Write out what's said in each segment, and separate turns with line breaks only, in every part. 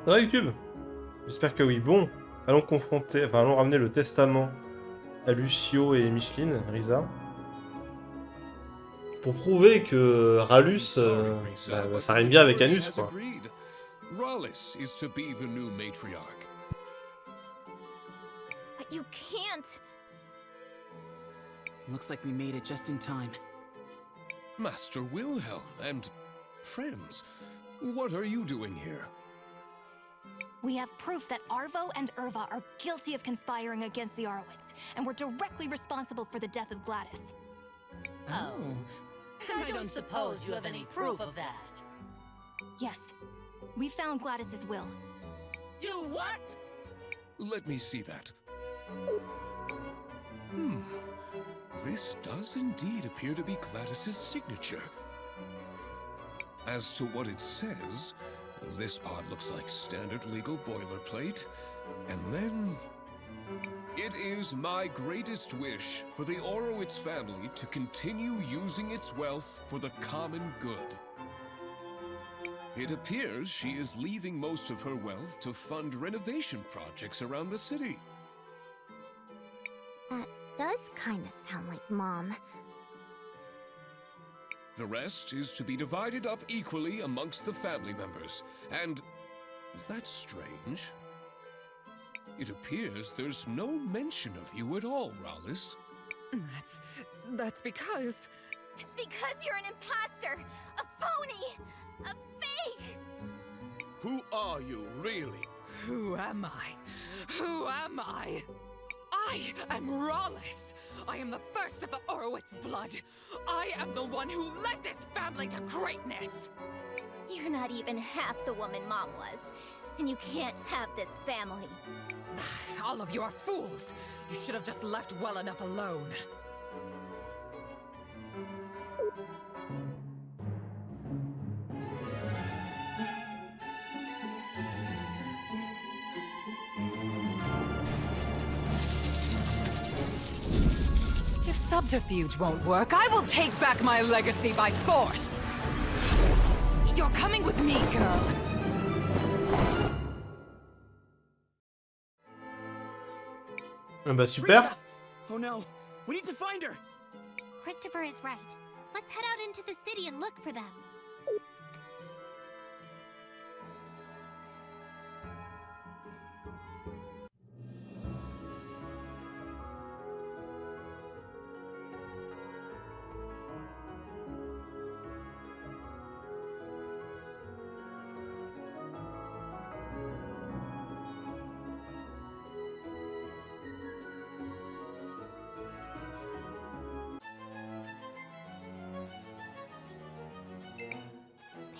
Ça va YouTube? J'espère que oui. Bon, allons confronter, enfin allons ramener le testament à Lucio et Micheline, Risa, pour prouver que Ralus, ça rime bien avec Anus, quoi.
Rallis is to be the new matriarch.
But you can't.
Looks like we made it just in time.
Master Wilhelm and friends, what are you doing here?
We have proof that Arvo and Irva are guilty of conspiring against the Arowitz, and were directly responsible for the death of Gladys.
Oh. I don't suppose you have any proof of that.
Yes. We found Gladys's will.
You what?
Let me see that. This does indeed appear to be Gladys's signature. As to what it says, this part looks like standard legal boilerplate, and then... It is my greatest wish for the Orowitz family to continue using its wealth for the common good. It appears she is leaving most of her wealth to fund renovation projects around the city.
That does kinda sound like Mom.
The rest is to be divided up equally amongst the family members, and that's strange. It appears there's no mention of you at all, Rallis.
That's because...
It's because you're an imposter! A phony! A fake!
Who are you, really?
Who am I? Who am I? I am Rallis! I am the first of the Orowitz blood! I am the one who led this family to greatness!
You're not even half the woman Mom was, and you can't have this family.
All of you are fools! You should have just left well enough alone. If subterfuge won't work, I will take back my legacy by force! You're coming with me, girl!
Ah bah super.
Risa! Oh no, we need to find her!
Christopher is right. Let's head out into the city and look for them.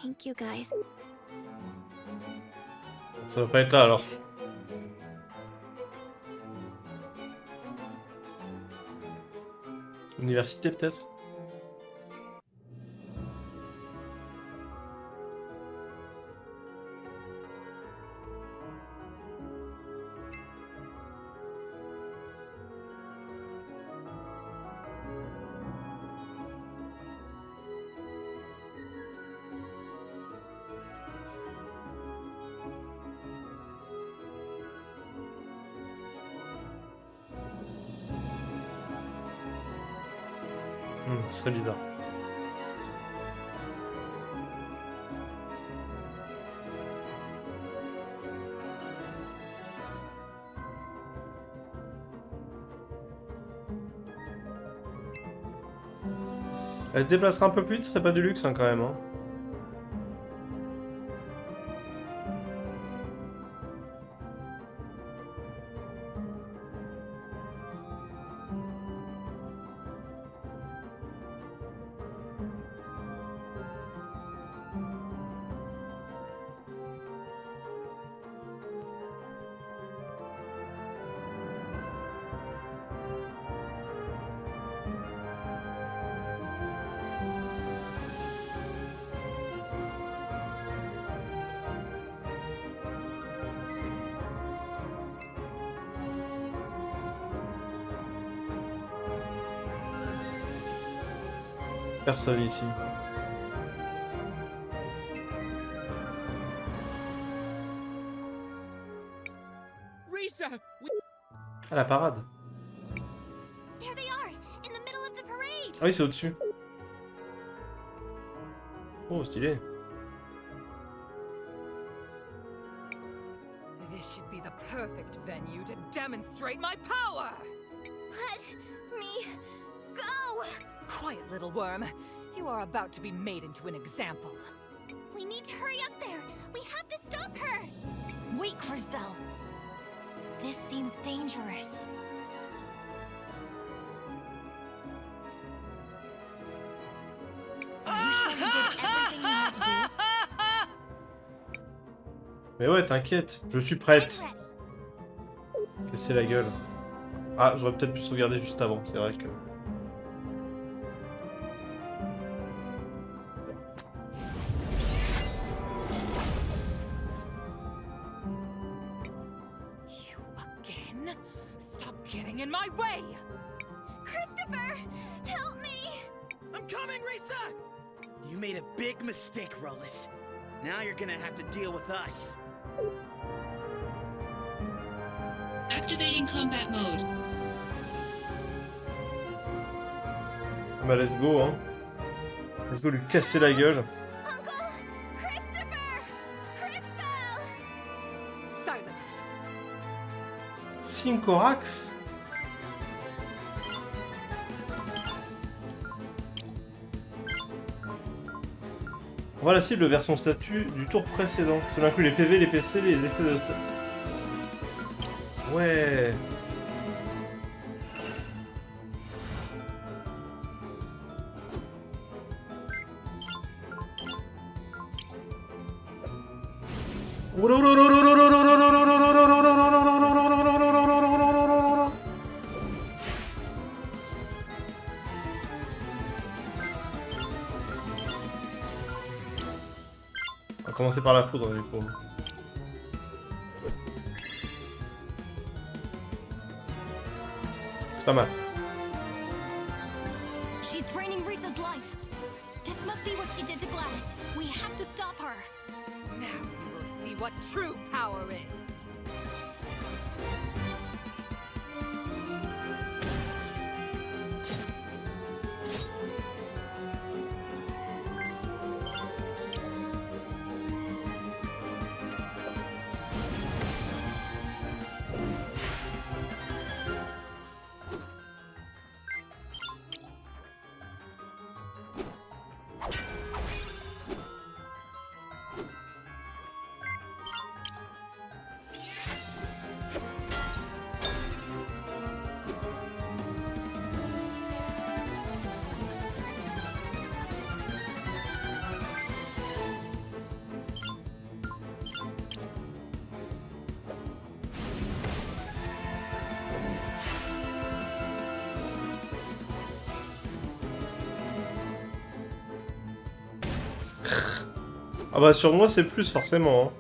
Thank you guys.
Ça va pas être là alors. Université peut-être? Ce serait bizarre. Elle se déplacera un peu plus vite, ce serait pas du luxe hein, quand même. Hein. Personne ici.
Risa!
Ah, la parade.
There they are, in the middle of the parade.
Ah oui, c'est au-dessus. Oh, stylé.
This should be the perfect venue to demonstrate my power!
Let me go.
Quiet, little worm. You are about to be made into an example.
We need to hurry up there. We have to stop her.
Wait, Crisbell. This seems dangerous. Are you sure you did everything you had to do?
Mais ouais, t'inquiète, je suis
I'm
prête.
ready.
Casser la gueule. Ah, j'aurais peut-être pu se regarder juste avant, c'est vrai que...
You again? Stop getting in my way!
Christopher, help me.
I'm coming, Risa! You made a big mistake, Rollis. Now you're gonna have to deal with us.
Activating combat mode.
Bah let's go, hein. Let's go lui casser la gueule.
Uncle, Christopher, Crisbell.
Silence!
Syncorax. On voit la cible version statut du tour précédent. Cela inclut les PV, les PC, les effets de... Ouais. On va commencer par la foudre du coup. C'est pas mal.
She's draining Risa's life. This must be what she did to Gladys. We have to stop her.
Now you will see what true power is!
Ah bah sur moi c'est plus forcément. Hein.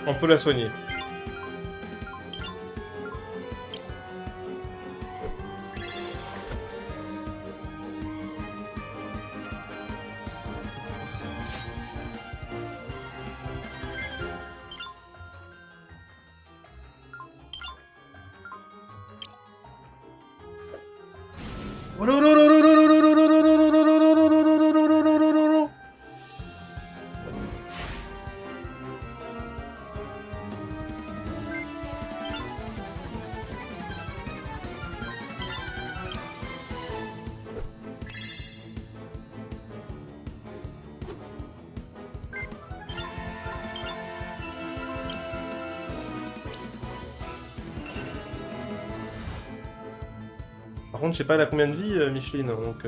On peut la soigner. Par contre, je sais pas elle a combien de vie, Micheline, donc...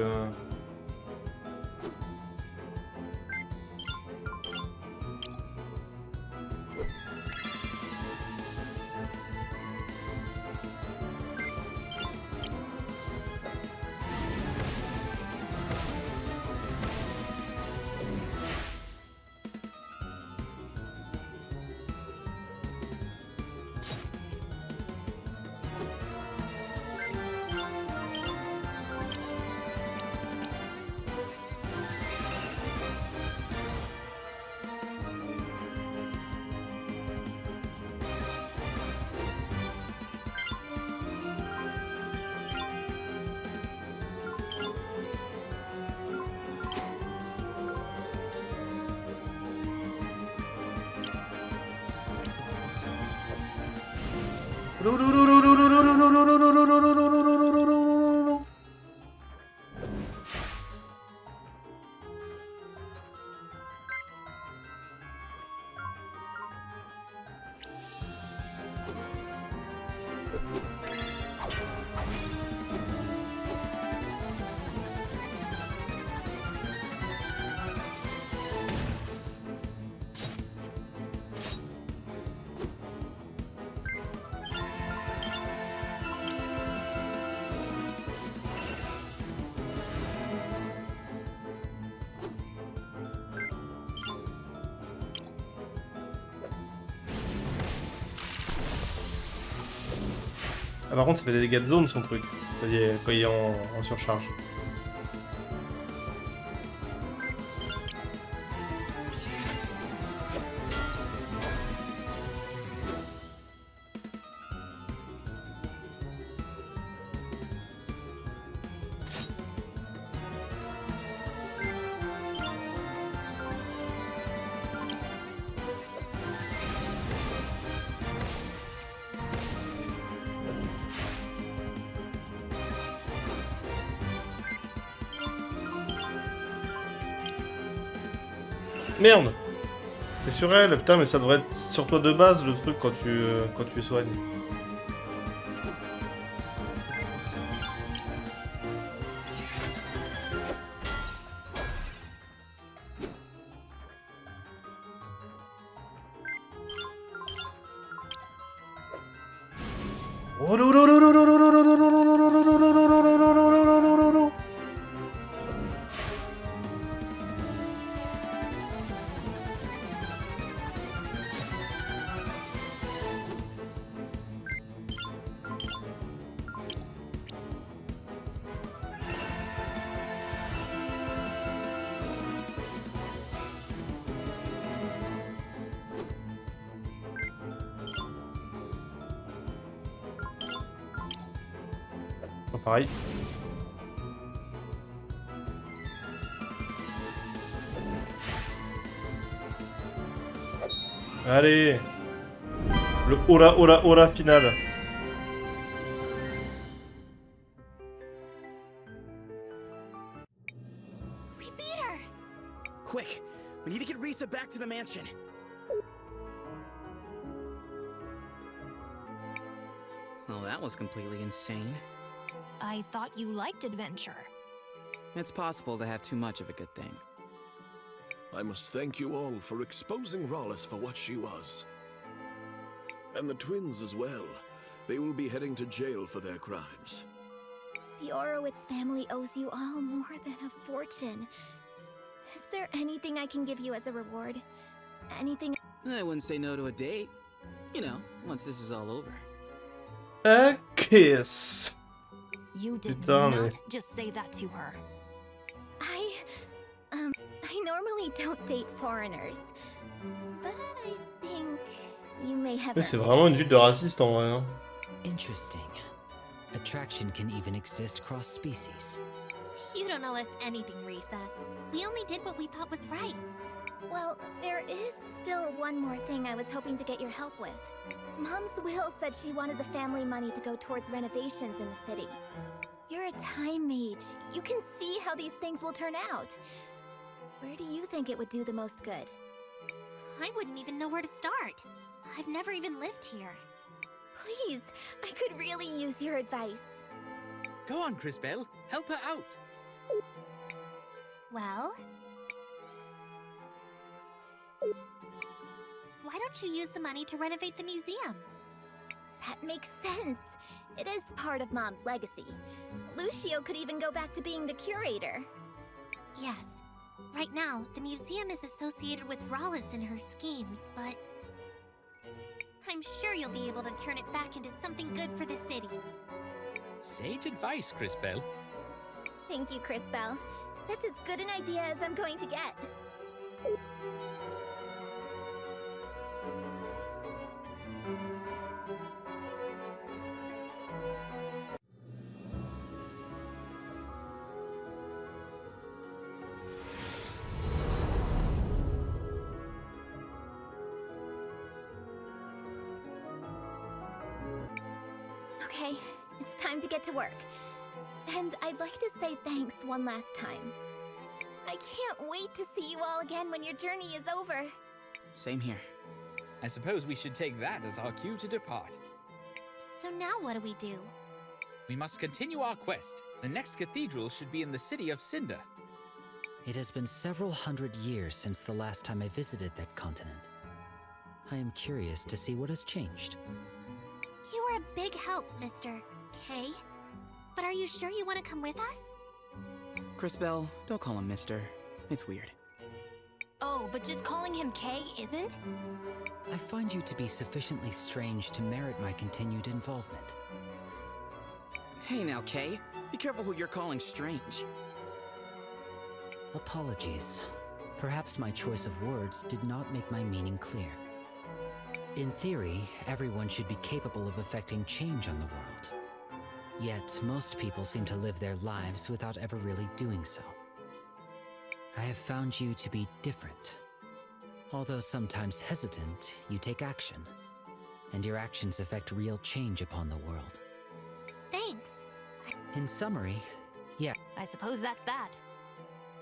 Ah, par contre, ça fait des dégâts de zone son truc, c'est-à-dire quand il est en surcharge. Merde! C'est sur elle, putain, mais ça devrait être sur toi de base le truc quand tu soignes. Pas pareil. Allez! Le ora final.
We beat her!
Quick, we need to get Risa back to the mansion. Well, that was completely insane.
I thought you liked adventure.
It's possible to have too much of a good thing.
I must thank you all for exposing Rollis for what she was. And the twins as well. They will be heading to jail for their crimes.
The Orowitz family owes you all more than a fortune. Is there anything I can give you as a reward? Anything?
I wouldn't say no to a date. You know, once this is all over.
A kiss.
You did
Putain,
not
mais...
just say that to her.
I normally don't date foreigners. But I think you may have...
Mais c'est vraiment une ville de raciste en vrai. Hein.
Interesting. Attraction can even exist cross species.
You don't know us anything, Risa. We only did what we thought was right. Well, there is still one more thing I was hoping to get your help with. Mom's will said she wanted the family money to go towards renovations in the city. You're a time mage. You can see how these things will turn out. Where do you think it would do the most good?
I wouldn't even know where to start. I've never even lived here.
Please, I could really use your advice.
Go on, Crisbell. Help her out.
Well... why don't you use the money to renovate the museum? That makes sense. It is part of Mom's legacy. Lucio could even go back to being the curator.
Yes. Right now, the museum is associated with Rawlis and her schemes, but... I'm sure you'll be able to turn it back into something good for the city.
Sage advice, Crisbell.
Thank you, Crisbell. That's as good an idea as I'm going to get. Okay, it's time to get to work. And I'd like to say thanks one last time. I can't wait to see you all again when your journey is over.
Same here. I suppose we should take that as our cue to depart.
So now what do we do?
We must continue our quest. The next cathedral should be in the city of Cinder.
It has been several hundred years since the last time I visited that continent. I am curious to see what has changed.
You were a big help, Mr. K. But are you sure you want to come with us?
Crisbell, don't call him Mister. It's weird.
Oh, but just calling him K isn't?
I find you to be sufficiently strange to merit my continued involvement.
Hey now, Kay. Be careful who you're calling strange.
Apologies. Perhaps my choice of words did not make my meaning clear. In theory, everyone should be capable of effecting change on the world. Yet, most people seem to live their lives without ever really doing so. I have found you to be different. Although sometimes hesitant, you take action. And your actions affect real change upon the world.
Thanks.
In summary, yeah.
I suppose that's that.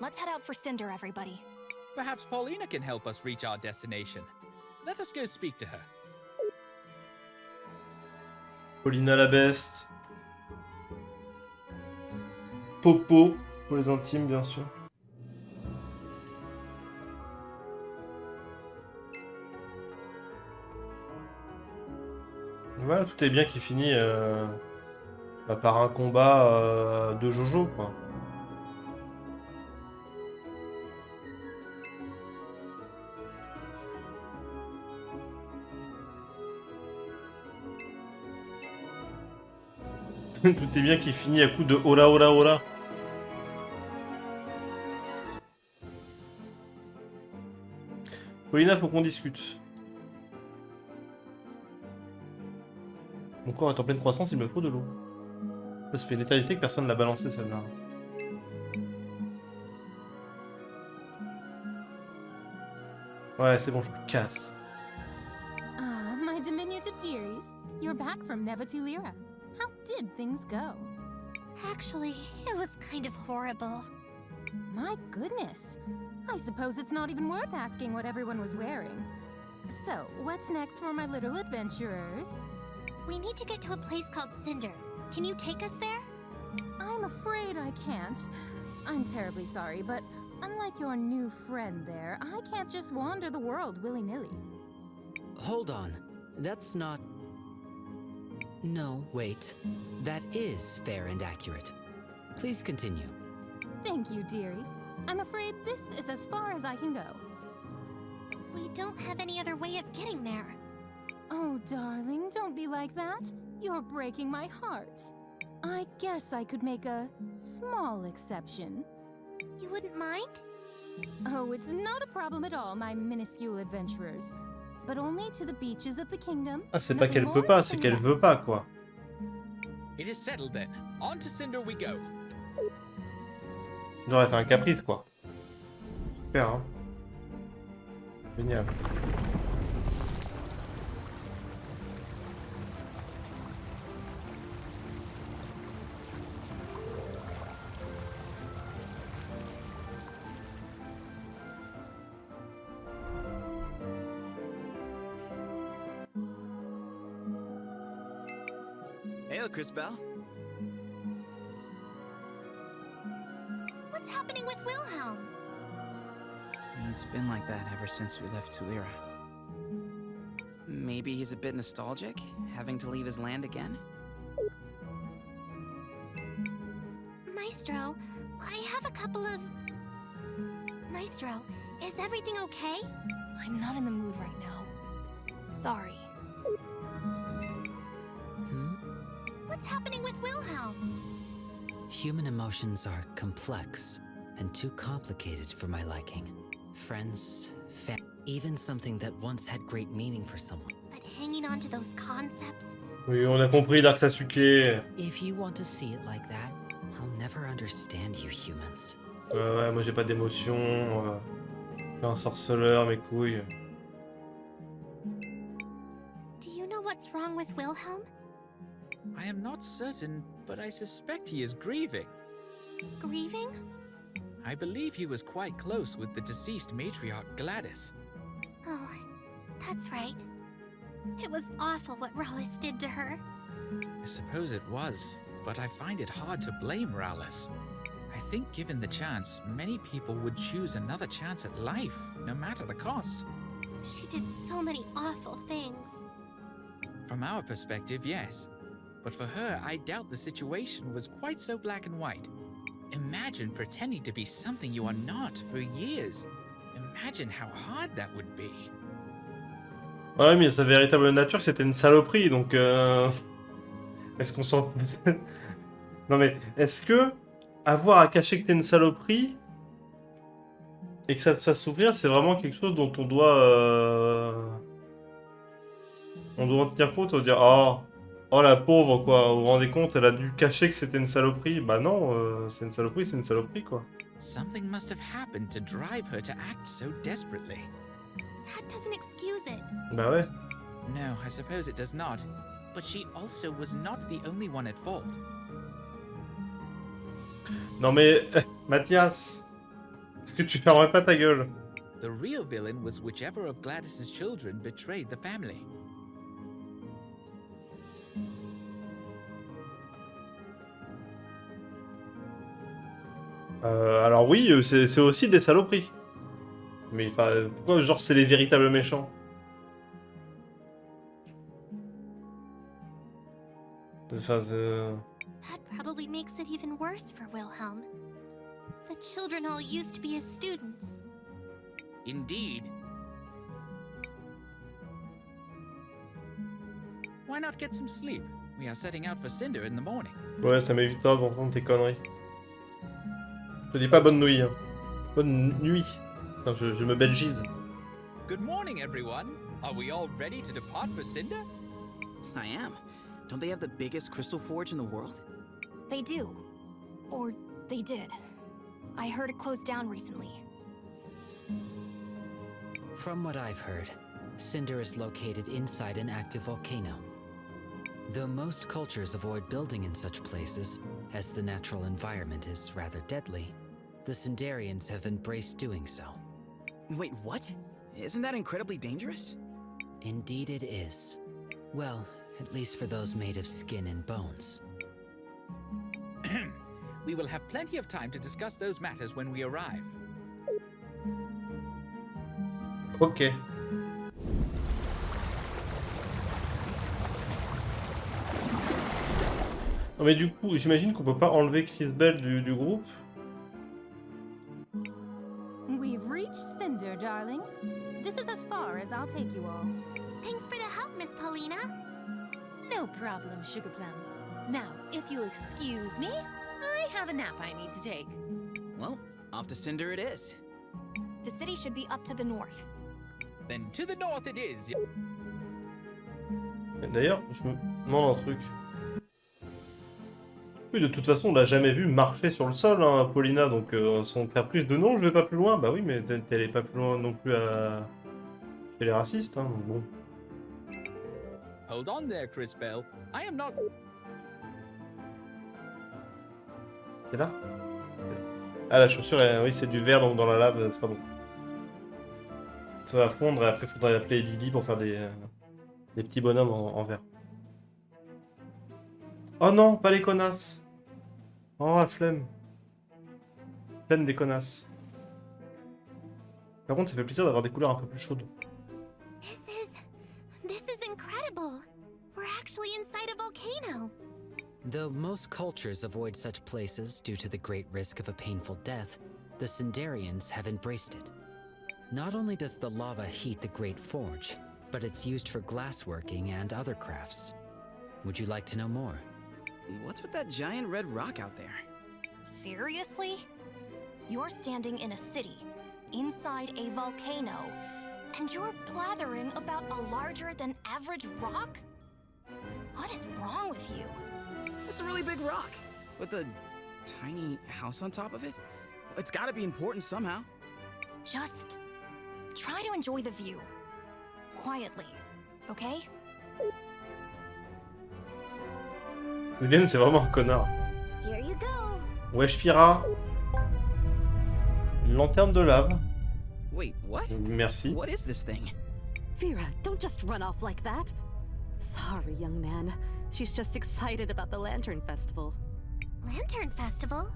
Let's head out for Cinder, everybody.
Perhaps Paulina can help us reach our destination. Let us go speak to her.
Paulina la best. Popo, pour les intimes, bien sûr. Voilà, tout est bien qui finit par un combat de Jojo, quoi. Tout est bien qui finit à coup de hola hola hola. Paulina, faut qu'on discute. Mon corps est en pleine croissance, il me faut de l'eau. Ça fait une éternité que personne ne l'a balancé celle-là. Ouais, c'est bon, je me casse.
Ah, my diminutive dearies. You're back from Nevatulira. How did things go?
Actually, it was kind of horrible.
My goodness. I suppose it's not even worth asking what everyone was wearing. So, what's next for my little adventurers?
We need to get to a place called Cinder. Can you take us there?
I'm afraid I can't. I'm terribly sorry, but unlike your new friend there, I can't just wander the world willy-nilly.
Hold on. That's not... No, wait. That is fair and accurate. Please continue.
Thank you, dearie. I'm afraid this is as far as I can go.
We don't have any other way of getting there.
Oh, darling, don't be like that. You're breaking my heart. I guess I could make a small exception.
You wouldn't mind?
Oh, it's not a problem at all, my minuscule adventurers. But only to the beaches of the kingdom.
Ah, c'est pas qu'elle peut pas, c'est qu'elle veut pas, quoi.
It is settled then. On to Cinder we go.
J'aurais fait un caprice, quoi. Super, hein. Génial.
Hail, Crisbell.
What's happening with Wilhelm?
He's been like that ever since we left Tulira. Maybe he's a bit nostalgic, having to leave his land again?
Maestro, I have a couple of... Maestro, is everything okay?
I'm not in the mood right now. Sorry.
What's happening with Wilhelm?
Human emotions are complex and too complicated for my liking. Friends, even something that once had great meaning for someone.
But hanging on to those concepts...
Oui, on a compris, Dark Sasuke.
If you want to see it like that, I'll never understand you humans.
Ouais, moi j'ai pas d'émotion. Je suis un sorceleur, mes couilles.
Do you know what's wrong with Wilhelm?
I am not certain, but I suspect he is grieving.
Grieving?
I believe he was quite close with the deceased matriarch Gladys.
Oh, that's right. It was awful what Rallis did to her.
I suppose it was, but I find it hard to blame Rallis. I think given the chance, many people would choose another chance at life, no matter the cost.
She did so many awful things.
From our perspective, yes. But for her, I doubt the situation was quite so black and white. Imagine pretending to be something you are not for years. Imagine how hard that would be.
Ouais, mais sa véritable nature, c'était une saloperie, donc... Est-ce qu'on s'en... Non mais, est-ce que avoir à cacher que t'es une saloperie et que ça te fasse souffrir, c'est vraiment quelque chose dont on doit en tenir compte, on doit dire oh la pauvre quoi, vous vous rendez compte, elle a dû cacher que c'était une saloperie. Bah non, c'est une saloperie quoi.
Something must have happened to drive her to act so desperately.
That doesn't excuse it.
Bah ouais.
No, I suppose it does not. But she also was not the only one at fault.
Non mais, Mathias, est-ce que tu fermerais pas ta gueule?
The real villain was whichever of Gladys's children betrayed the family.
Alors oui, c'est aussi des saloperies. Mais enfin, pourquoi genre c'est les véritables méchants? Enfin,
That probably makes it even worse for Wilhelm. The children all used to be his students.
Indeed. Why not get some sleep? We are setting out for Cinder in the morning.
Ouais, ça m'évitera d'entendre tes conneries. Je te dis pas bonne nuit. Hein. Bonne nuit. Enfin, je me belgise.
Good morning, everyone. Are we all ready to depart for Cinder?
I am. Don't they have the biggest crystal forge in the world?
They do. Or they did. I heard it closed down recently.
From what I've heard, Cinder is located inside an active volcano. Though most cultures avoid building in such places, as the natural environment is rather deadly, the Cinderians have embraced doing so.
Wait, what? Isn't that incredibly dangerous?
Indeed it is. Well, at least for those made of skin and bones.
We will have plenty of time to discuss those matters when we arrive.
Ok. Non mais du coup, j'imagine qu'on peut pas enlever Cris du groupe.
We've reached Cinder, darlings. This is as far as I'll take you all.
Thanks for the help, Miss Paulina.
No problem, Sugar Plum. Now, if you'll excuse me, I have a nap I need to take.
Well, off to Cinder it is.
The city should be up to the north.
Then to the north it is.
D'ailleurs, je me demande un truc. Oui, de toute façon, on l'a jamais vu marcher sur le sol, hein, Paulina, donc son caprice de non, je vais pas plus loin. Bah oui, mais elle est pas plus loin non plus à... chez les racistes, hein, donc bon.
Hold on there, Cris. I am not...
C'est là? Ah, la chaussure, oui, c'est du verre, donc dans la lave, c'est pas bon. Ça va fondre, et après, il faudrait appeler Lily pour faire des petits bonhommes en verre. Oh non, pas les connasses! Oh, la flemme! pleine des connasses. Par contre, ça fait plaisir d'avoir des couleurs un peu plus chaudes.
This is incredible. We're actually inside a volcano.
Though most cultures avoid such places due to the great risk of a painful death, the Cinderians have embraced it. Not only does the lava heat the Great Forge, but it's used for glassworking and other crafts. Would you like to know more?
What's with that giant red rock out there?
Seriously? You're standing in a city, inside a volcano, and you're blathering about a larger than average rock? What is wrong with you?
It's a really big rock, with a tiny house on top of it. It's gotta be important somehow.
Just try to enjoy the view. Quietly, okay?
William, c'est vraiment un connard.
Here you go.
Wesh, Fira. Une lanterne de lave.
Wait, what?
Merci.
What is this thing?
Fira, don't just run off like that. Sorry, young man. She's just excited about the Lantern Festival.
Lantern Festival?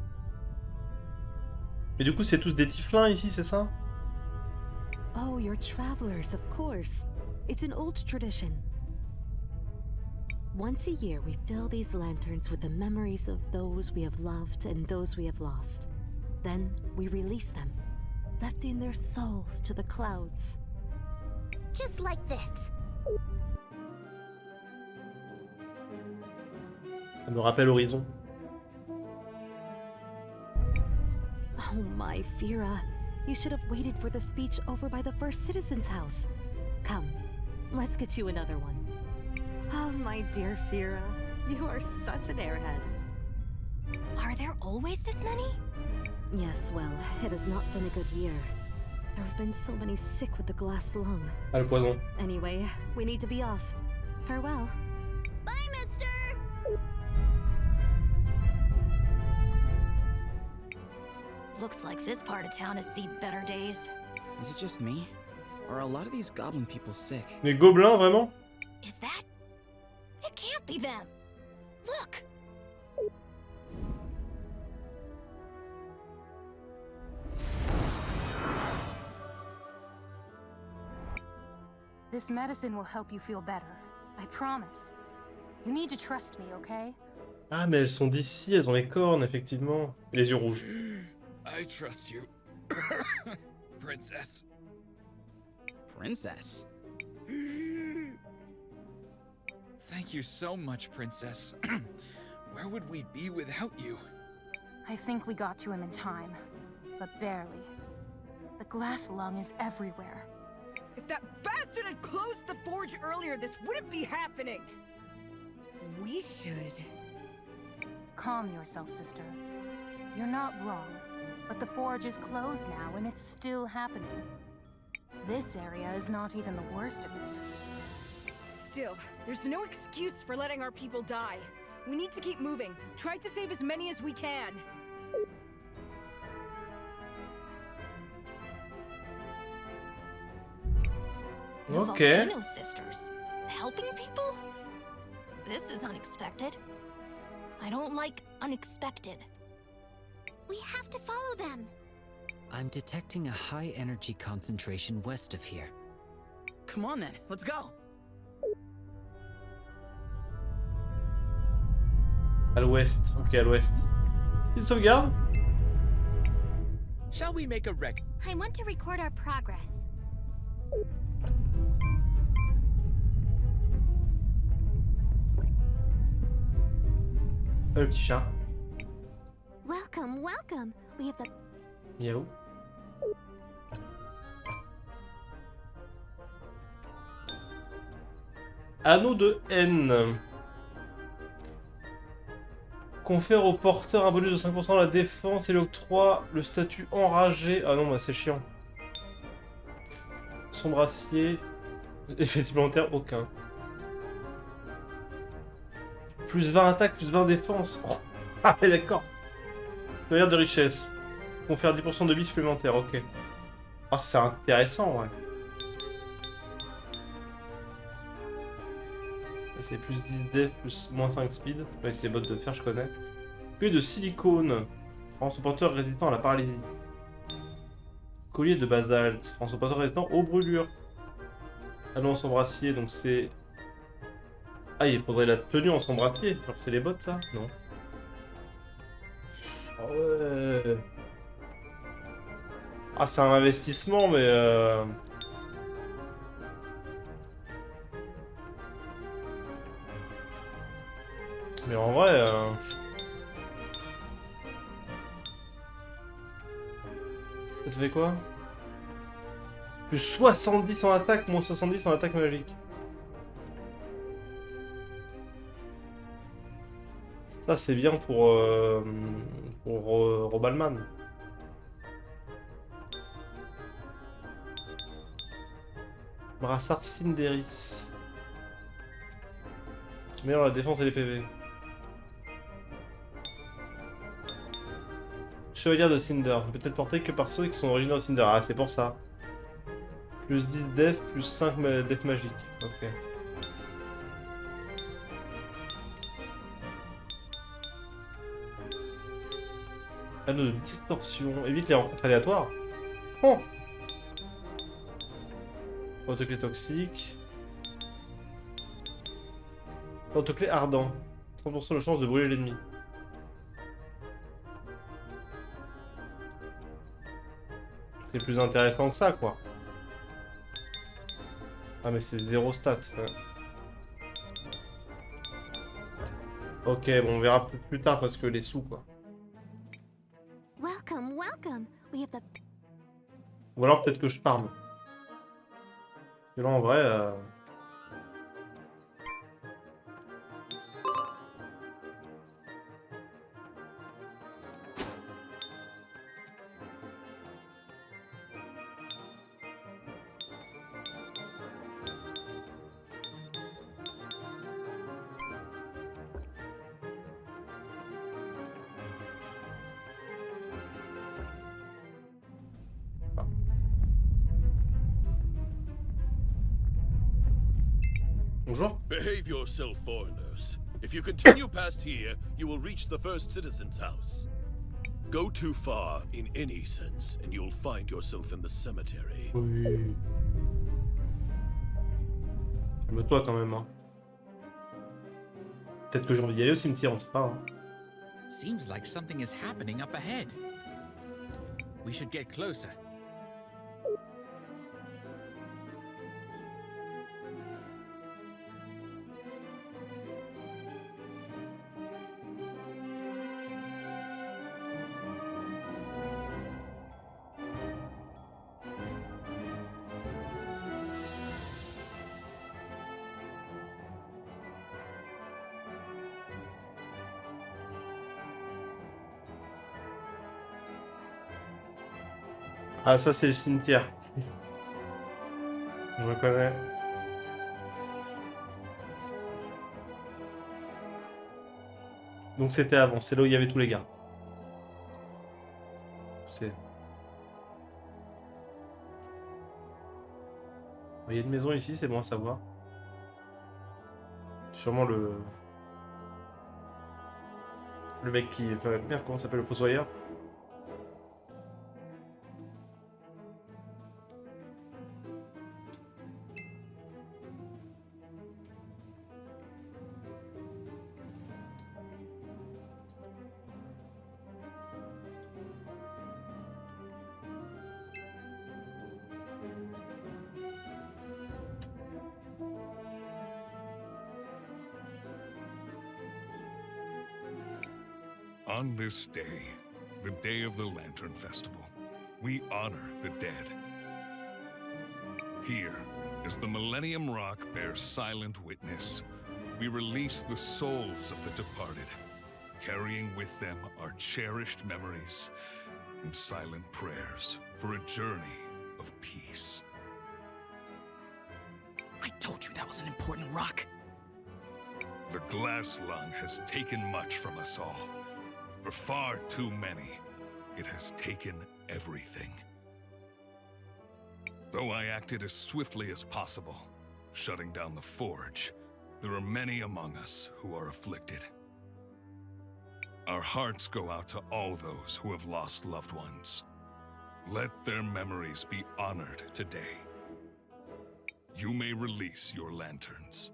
Mais du coup, c'est tous des tieflins ici, c'est ça?
Oh, you're travelers, of course. It's an old tradition. Once a year, we fill these lanterns with the memories of those we have loved and those we have lost. Then, we release them, lifting their souls to the clouds.
Just like this.
Ça me rappelle Horizon.
Oh my, Fira. You should have waited for the speech over by the First Citizen's house. Come, let's get you another one. Oh, my dear Fira, you are such an airhead.
Are there always this many?
Yes, well, it has not been a good year. There have been so many sick with the glass lung.
Ah, le poison.
Anyway, we need to be off. Farewell.
Bye, mister!
Looks like this part of town has seen better days.
Is it just me? Or are a lot of these goblin people sick?
Les gobelins, vraiment?
Is that? It can't be them. Look.
This medicine will help you feel better. I promise. You need to trust me, okay?
Ah, mais elles sont d'ici, elles ont les cornes, effectivement. Et les yeux rouges.
I trust you, Princess.
Princess?
Thank you so much, Princess. Where would we be without you?
I think we got to him in time, but barely. The glass lung is everywhere.
If that bastard had closed the forge earlier, this wouldn't be happening. We should...
Calm yourself, sister. You're not wrong, but the forge is closed now and it's still happening. This area is not even the worst of it.
Still, there's no excuse for letting our people die. We need to keep moving. Try to save as many as we can.
The
Okay.
Volcano Sisters. Helping people? This is unexpected. I don't like unexpected.
We have to follow them.
I'm detecting a high energy concentration west of here.
Come on then, let's go.
À l'ouest. Ok, à l'ouest. Petite sauvegarde.
Shall we make a rec?
I want to record our progress.
Le petit chat.
Welcome, welcome. We have the...
Miaou. Anneau de haine. Confère au porteur un bonus de 5% à la défense et l'octroie le statut enragé. Ah non, bah c'est chiant. Son brassier. Effet supplémentaire, aucun. Plus 20 attaque, plus 20 défense. Oh. Ah, d'accord. Valeur de richesse. Confère 10% de vie supplémentaire, ok. Ah, c'est intéressant, ouais. C'est plus 10 def, plus moins 5 speed. Ouais, c'est les bottes de fer, je connais. Clé de silicone. Rend son porteur résistant à la paralysie. Collier de basalte. Rend son porteur résistant aux brûlures. Allons son brassier, donc c'est... Ah, il faudrait la tenue en son brassier. Genre, c'est les bottes, ça? Non. Ah ouais. Ah, c'est un investissement, mais... Mais en vrai... Ça fait quoi? Plus 70 en attaque, moins 70 en attaque magique. Ça, c'est bien pour Robalman. Brassard Cinderis. Meilleur la défense et les PV. Chevalier de Cinder. Ne peut être porté que par ceux qui sont originaires de Cinder. Ah, c'est pour ça. Plus 10 def, plus 5 def magique. Ok. Anneau de distorsion. Évite les rencontres aléatoires. Oh! Autoclé toxique. Autoclé ardent. 30% de chance de brûler l'ennemi. C'est plus intéressant que ça, quoi. Ah, mais c'est 0 stats. Ok, bon, on verra plus tard parce que les sous, quoi.
Welcome, welcome. We have the...
Ou alors peut-être que je farm. Parce que là, en vrai... Bonjour.
Behave yourself, foreigners. If you continue past here, you will reach the first citizen's house. Go too far in any sense, and you'll find yourself in the cemetery.
Oui. Calme-toi quand même, hein. Peut-être que j'ai envie d'y aller au cimetière, on sait pas, hein.
Seems like something is happening up ahead. We should get closer.
Ah, ça, c'est le cimetière. Je reconnais. Donc c'était avant, c'est là où il y avait tous les gars. C'est... Il y a une maison ici, c'est bon à savoir. Sûrement le mec qui... Enfin, merde, comment s'appelle le fossoyeur?
On this day, the day of the Lantern Festival, we honor the dead. Here, as the Millennium Rock bears silent witness, we release the souls of the departed, carrying with them our cherished memories and silent prayers for a journey of peace.
I told you that was an important rock.
The glass lung has taken much from us all. For far too many, it has taken everything. Though I acted as swiftly as possible, shutting down the forge, there are many among us who are afflicted.
Our hearts go out to all those who have lost loved ones. Let their memories be honored today. You may release your lanterns.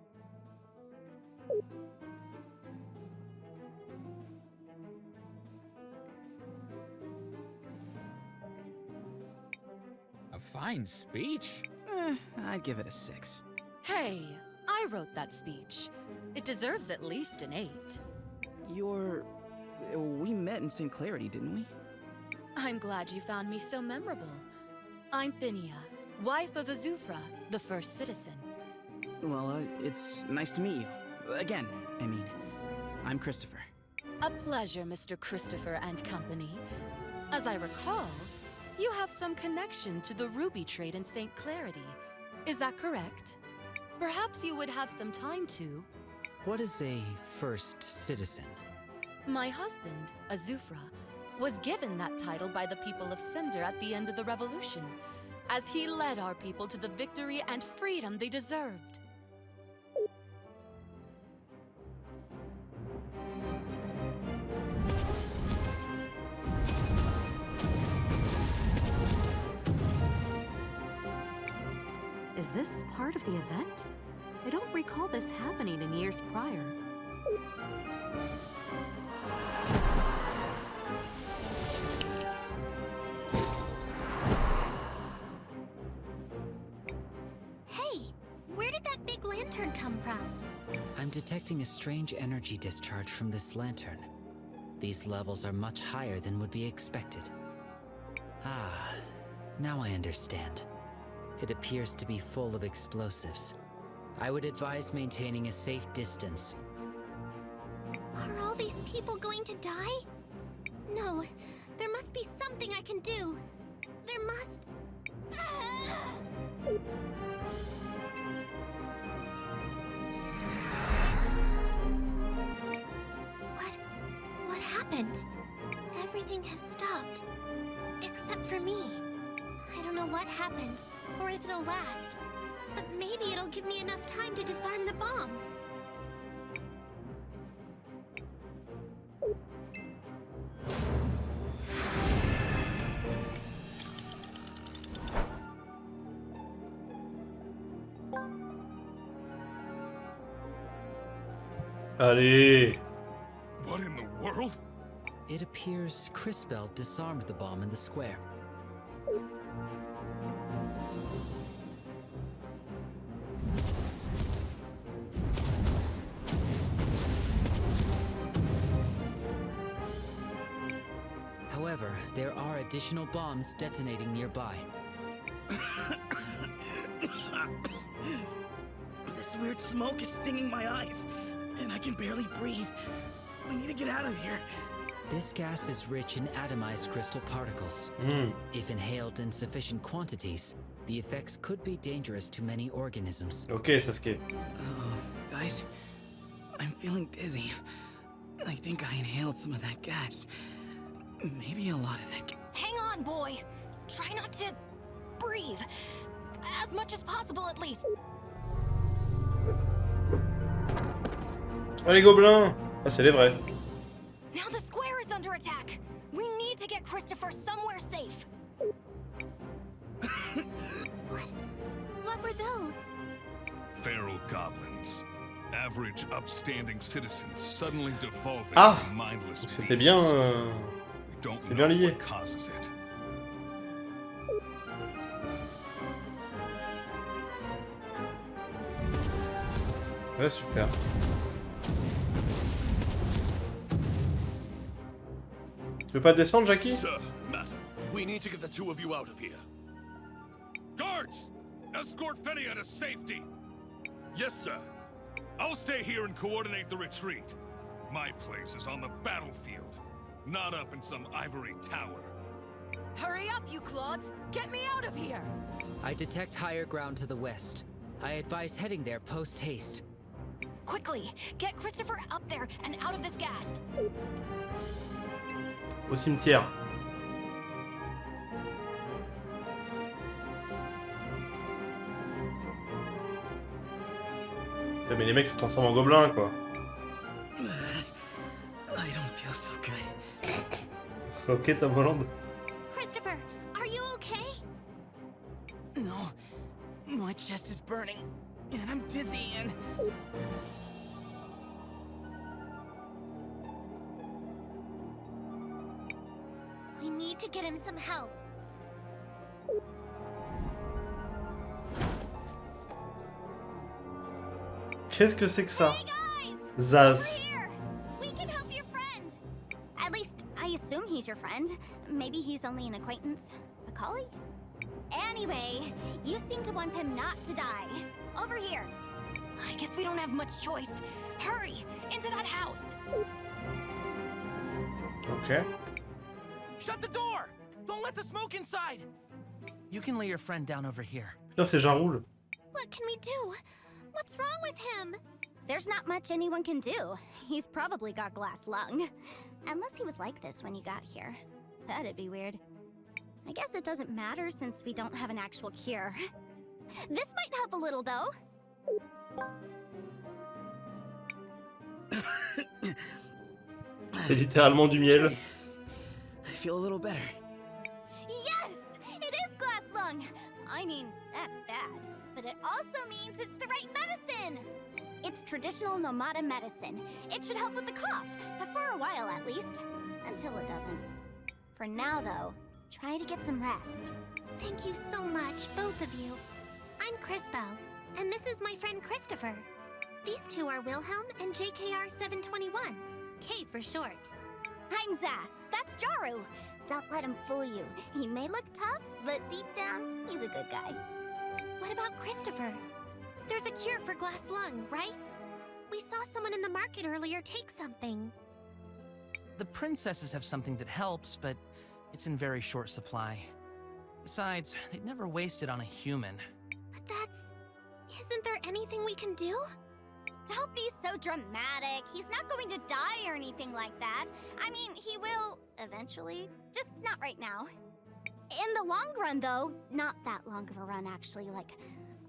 A fine speech?
I'd give it a 6.
Hey, I wrote that speech. It deserves at least an 8.
We met in St. Clarity, didn't we?
I'm glad you found me so memorable. I'm Phinia, wife of Azufra, the first citizen.
Well, it's nice to meet you. Again, I mean, I'm Christopher.
A pleasure, Mr. Christopher and company. As I recall, you have some connection to the ruby trade in St. Clarity. Is that correct? Perhaps you would have some time to...
What is a first citizen?
My husband, Azufra, was given that title by the people of Cinder at the end of the revolution, as he led our people to the victory and freedom they deserved.
Is this part of the event? I don't recall this happening in years prior.
Hey, where did that big lantern come from?
I'm detecting a strange energy discharge from this lantern. These levels are much higher than would be expected. Ah, now I understand. It appears to be full of explosives. I would advise maintaining a safe distance.
Are all these people going to die? No, there must be something I can do. There must... What happened? Everything has stopped. Except for me. I don't know what happened, or if it'll last. But maybe it'll give me enough time to disarm the bomb.
Allez!
What in the world?
It appears Crisbell disarmed the bomb in the square. However, there are additional bombs detonating nearby.
This weird smoke is stinging my eyes, and I can barely breathe. We need to get out of here.
This gas is rich in atomized crystal particles. If inhaled in sufficient quantities, the effects could be dangerous to many organisms.
Ok, Sasuke.
Guys, I'm feeling dizzy. I think I inhaled some of that gas. Maybe a lot of that.
Hang on, boy. Try not to breathe. As much as possible, at least.
Oh, les gobelins! Ah, c'est les vrais.
Now the square is under attack. We need to get Christopher somewhere safe.
What were those?
Feral goblins. Average, upstanding citizens suddenly devolving
Ah!
into mindless
C'était
beasts.
bien...
We don't
C'est
know
bien lié.
what causes it.
Ouais, super. Tu veux pas descendre, Jackie?
Sir, Matt, we need to get the two of you out of here.
Guards! Escort Phinia to safety!
Yes, sir.
I'll stay here and coordinate the retreat. My place is on the battlefield, not up in some ivory tower.
Hurry up, you clods! Get me out of here!
I detect higher ground to the west. I advise heading there post-haste.
Quickly, get Christopher up there and out of this gas.
Au cimetière. Putain, mais les mecs se transforment en gobelins, quoi.
I don't feel so
Ok, Tom Holland.
Christopher, are you okay?
No, my chest is burning, and I'm dizzy, and...
We need to get him some help.
Qu'est-ce que c'est que ça?
Hey guys!
Zaz.
Over here! We can help your friend! At least, I assume he's your friend. Maybe he's only an acquaintance. A colleague? Anyway, you seem to want him not to die. Over here.
I guess we don't have much choice. Hurry! Into that house!
Ok.
Shut the door! Don't let the smoke inside! You can lay your friend down over here.
Putain, c'est Jean Roule.
What can we do? What's wrong with him? There's not much anyone can do. He's probably got glass lung. Unless he was like this when you got here. That'd be weird. I guess it doesn't matter since we don't have an actual cure. This might help a little, though.
C'est littéralement du miel.
I feel a little better.
Yes! It is glass lung! I mean, that's bad. But it also means it's the right medicine! It's traditional Nomada medicine. It should help with the cough, for a while at least. Until it doesn't. For now, though, try to get some rest.
Thank you so much, both of you. I'm Crispo, and this is my friend Christopher. These two are Wilhelm and JKR 721. K for short.
I'm Zaz. That's Jaru. Don't let him fool you. He may look tough, but deep down, he's a good guy.
What about Christopher? There's a cure for glass lung, right? We saw someone in the market earlier take something.
The princesses have something that helps, but it's in very short supply. Besides, they'd never waste it on a human.
But isn't there anything we can do?
Don't be so dramatic. He's not going to die or anything like that. I mean, he will eventually, just not right now. In the long run, though, not that long of a run, actually, like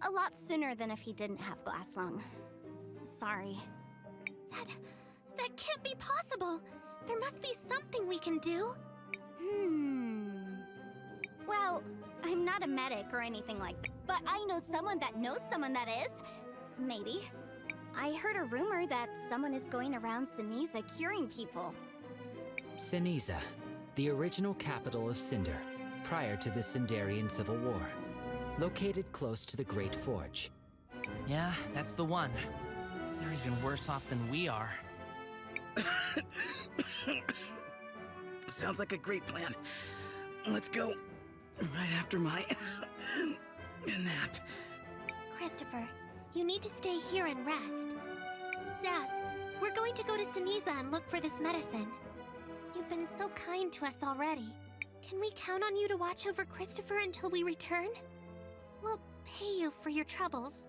a lot sooner than if he didn't have glass lung. Sorry.
That can't be possible. There must be something we can do.
Well, I'm not a medic or anything like that, but I know someone that knows someone that is. Maybe. I heard a rumor that someone is going around Sinisa curing people.
Sinisa, the original capital of Cinder, prior to the Cinderian Civil War. Located close to the Great Forge.
Yeah, that's the one. They're even worse off than we are. Sounds like a great plan. Let's go right after my nap.
Christopher, you need to stay here and rest. Zaz, we're going to go to Sinisa and look for this medicine. You've been so kind to us already. Can we count on you to watch over Christopher until we return? We'll pay you for your troubles.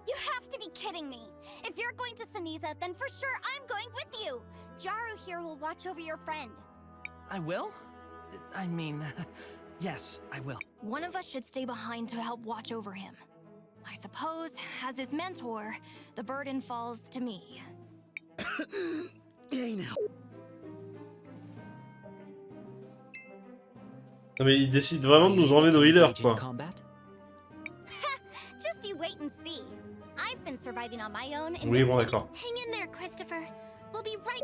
You have to be kidding me! If you're going to Sinisa, then for sure I'm going with you! Jaru here will watch over your friend.
I will? I mean, yes, I will.
One of us should stay behind to help watch over him. I suppose, as his mentor, the burden falls to me.
Hey now.
Non mais il décide vraiment de nous enlever nos healers, quoi.
Just you wait and see. I've been surviving on my own in
Oui,
this
bon,
city.
d'accord.
Hang in there, Christopher. We'll be right...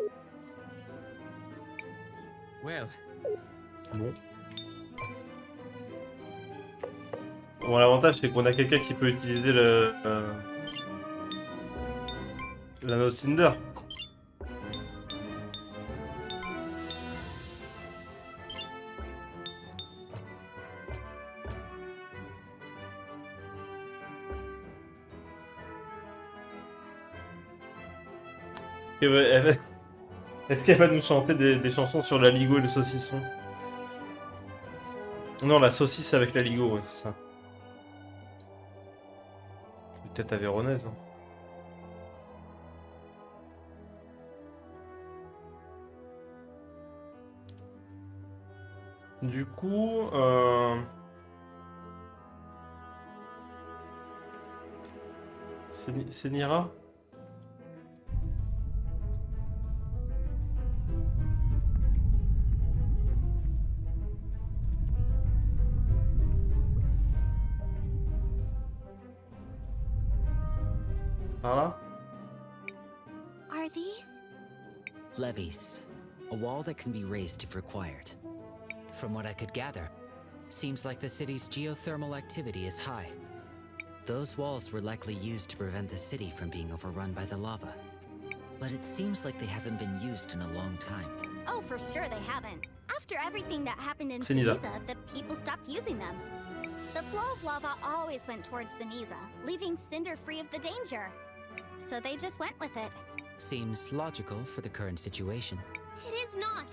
Well.
Bon. Bon, l'avantage, c'est qu'on a quelqu'un qui peut utiliser l'anneau Cinder. Est-ce qu'elle va nous chanter des chansons sur la ligo et le saucisson? Non, la saucisse avec la ligo, ouais, c'est ça. Peut-être avéronaise. Hein. Du coup, c'est Nira? Par là?
Are these?
Levees. A wall that can be raised if required. From what I could gather, seems like the city's geothermal activity is high. Those walls were likely used to prevent the city from being overrun by the lava. But it seems like they haven't been used in a long time.
Oh, for sure they haven't. After everything that happened in
Ceniza.
Ceniza, the people stopped using them. The flow of lava always went towards Ceniza, leaving Cinder free of the danger. So they just went with it.
Seems logical for the current situation.
It is not.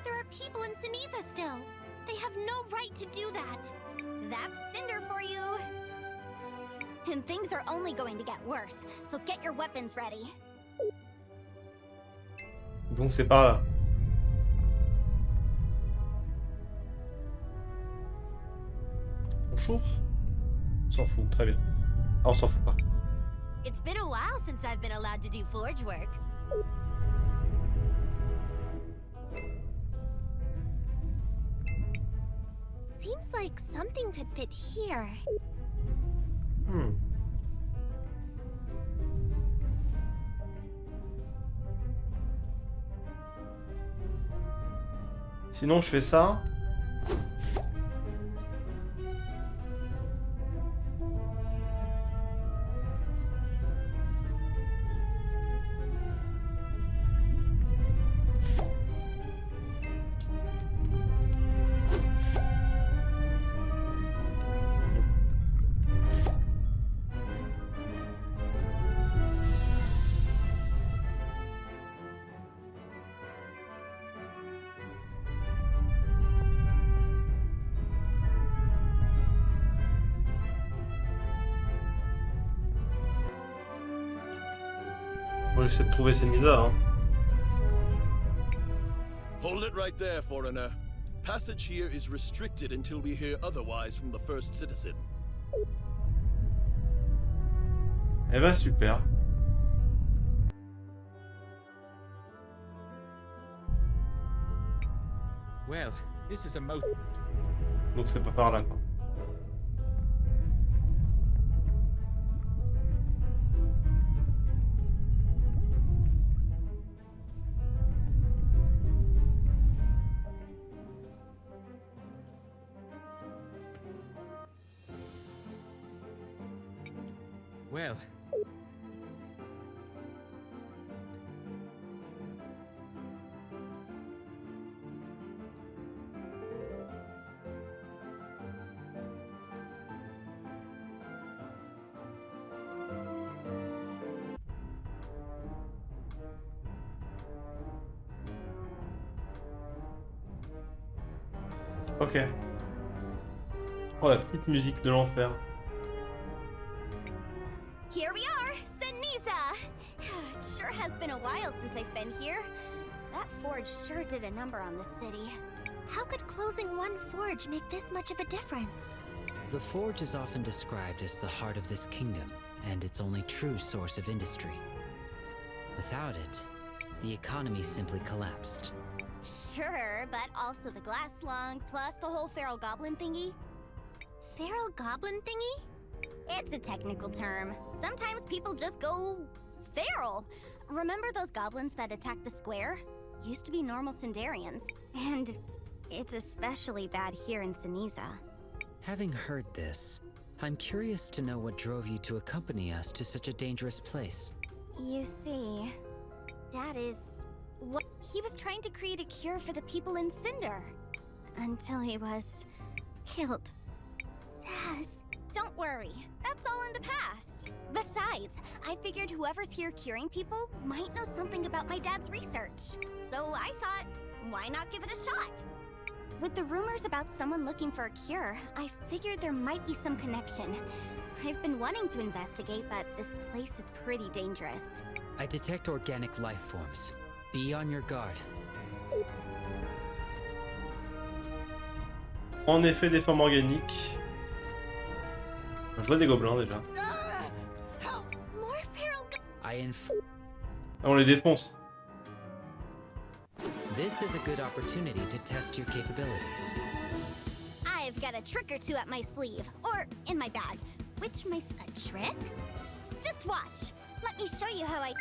There are people in Ceniza still. They have no right to do that.
That's Cinder for you. And things are only going to get worse, so get your weapons ready.
Donc c'est par là. On chauffe? On s'en fout, très bien. Ah, on s'en fout pas.
It's been a while since I've been allowed to do forge work. Seems like something could fit here.
Sinon, je fais ça. Moi, j'essaie de trouver Ceniza, hein.
Hold it right there, foreigner. Passage here is restricted until we hear otherwise from the first citizen.
Eh ben, super.
Well, this is a
Donc c'est pas par là, quoi.
Well.
Ok. Oh, la petite musique de l'enfer.
Here we are, Ceniza! It sure has been a while since I've been here. That forge sure did a number on the city.
How could closing one forge make this much of a difference?
The forge is often described as the heart of this kingdom, and its only true source of industry. Without it, the economy simply collapsed.
Sure, but also the glass lung, plus the whole feral goblin thingy.
Feral goblin thingy?
It's a technical term. Sometimes people just go feral. Remember those goblins that attacked the square? Used to be normal Cinderians. And it's especially bad here in Ceniza.
Having heard this, I'm curious to know what drove you to accompany us to such a dangerous place.
You see, Dad is... what? He was trying to create a cure for the people in Cinder. Until he was... killed.
Sass.
Don't worry, that's all in the past. Besides, I figured whoever's here curing people might know something about my dad's research. So I thought, why not give it a shot? With the rumors about someone looking for a cure, I figured there might be some connection. I've been wanting to investigate, but this place is pretty dangerous.
I detect organic life forms. Be on your guard.
En effet, des formes organiques. Je vois des gobelins déjà. On les défonce.
This is a good opportunity to test your capabilities.
I've got a trick or two up my sleeve, or in my bag. A trick? Just watch.
Let me show you how I...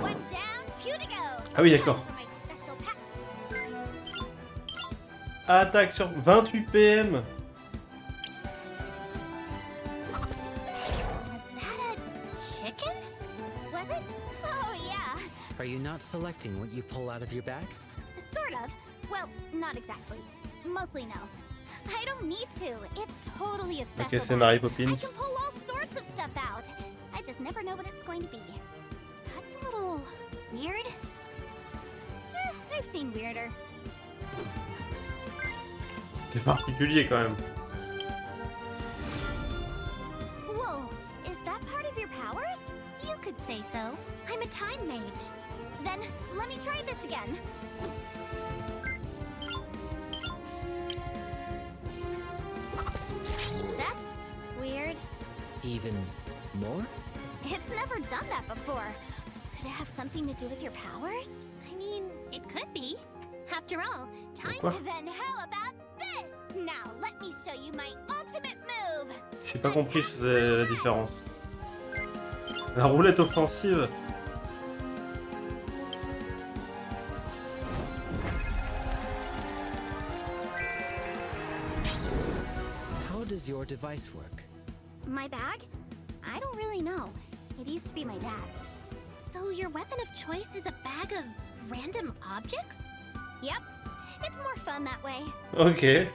One down, two to go.
Ah oui, d'accord.
For my special pack.
Attaque sur 28 PM.
Was that a chicken? Was it? Oh, yeah.
Are you not selecting what you pull out of your bag?
Sort of. Well, not exactly. Mostly no. I don't need to. It's totally a special
Ok, c'est Mary
bag.
Poppins.
I can pull all sorts of stuff out. I just never know what it's going to be. That's a little weird. I've seen weirder.
C'est particulier quand même.
Whoa, is that part of your powers? You could say so. I'm a time mage. Then let me try this again. That's weird.
Even more?
It's never done that before. Could it have something to do with your powers? I mean, it could be. After all, time.
Quoi?
Then how about this? Now let me show you my ultimate move.
J'ai pas compris c'est la différence. La roulette offensive.
How does your device work?
My bag? I don't really know. It used to be my dad's. So your weapon of choice is a bag of random objects? Yep. It's more fun that way.
Ok.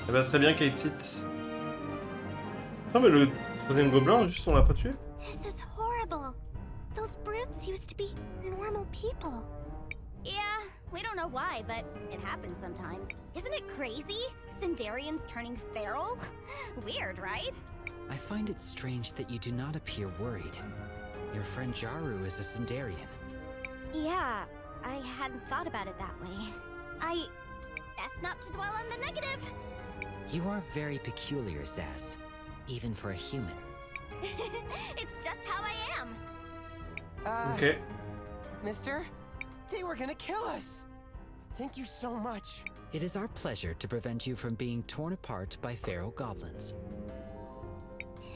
Ça va très bien, Kate. Non mais le troisième gobelin, juste on l'a pas tué.
This is horrible. Those brutes used to be normal people. Yeah, we don't know why, but it happens sometimes. Isn't it crazy? Cinderians turning feral? Weird, right?
I find it strange that you do not appear worried. Your friend Jaru is a Cinderian.
Yeah, I hadn't thought about it that way. Best not to dwell on the negative.
You are very peculiar, Zaz. Even for a human.
It's just how I am.
Ok.
Mister? They were gonna kill us! Thank you so much.
It is our pleasure to prevent you from being torn apart by feral goblins.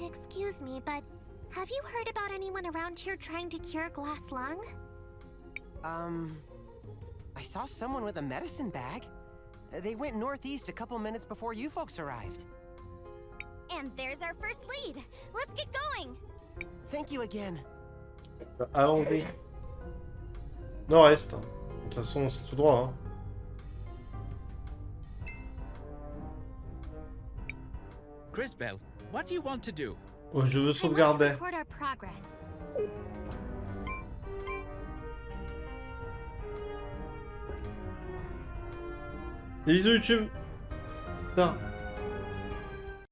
Excuse me, but have you heard about anyone around here trying to cure glass lung?
I saw someone with a medicine bag. They went northeast a couple minutes before you folks arrived.
And there's our first lead. Let's get going.
Thank you again.
Allons-y. Nord-est. De toute façon, c'est tout droit. Hein.
Crisbel, what do you want to do?
Oh, je veux
I want to
sauvegarder.
record our progress.
Des bisous YouTube. Putain.